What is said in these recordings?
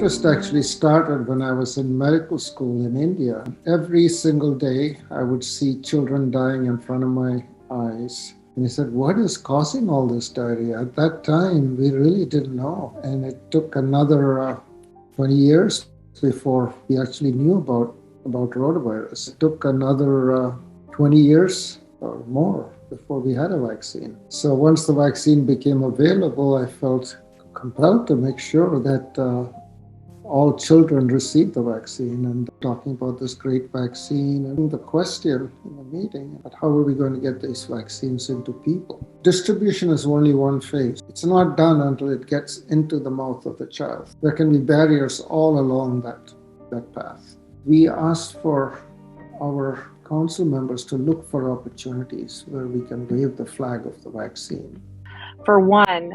interest actually started when I was in medical school in India. Every single day, I would see children dying in front of my eyes. And he said, what is causing all this diarrhea? At that time, we really didn't know. And it took another 20 years before we actually knew about rotavirus. It took another 20 years or more before we had a vaccine. So once the vaccine became available, I felt compelled to make sure that all children receive the vaccine, and talking about this great vaccine. And the question in the meeting, about how are we going to get these vaccines into people? Distribution is only one phase. It's not done until it gets into the mouth of the child. There can be barriers all along that path. We asked for our council members to look for opportunities where we can wave the flag of the vaccine. For one,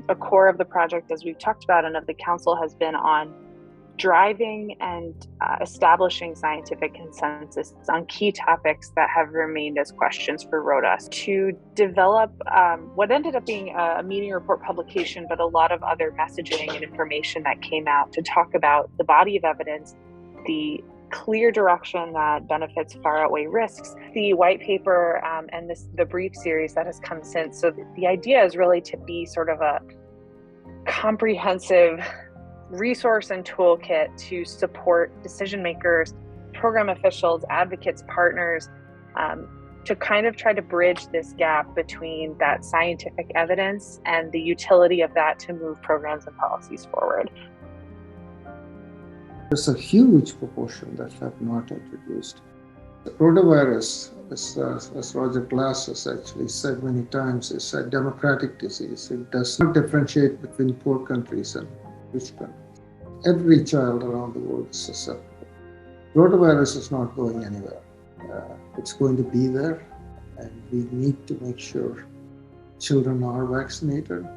a core of the project, as we've talked about, and of the council has been on driving and establishing scientific consensus on key topics that have remained as questions for ROTA, to develop what ended up being a meeting report publication, but a lot of other messaging and information that came out to talk about the body of evidence, the clear direction that benefits far outweigh risks, the white paper and the brief series that has come since. So the idea is really to be sort of a comprehensive resource and toolkit to support decision makers, program officials, advocates, partners, to kind of try to bridge this gap between that scientific evidence and the utility of that to move programs and policies forward. There's a huge proportion that have not introduced. The rotavirus, as Roger Glass has actually said many times, is a democratic disease. It does not differentiate between poor countries and rich countries. Every child around the world is susceptible. Rotavirus is not going anywhere. It's going to be there, and we need to make sure children are vaccinated.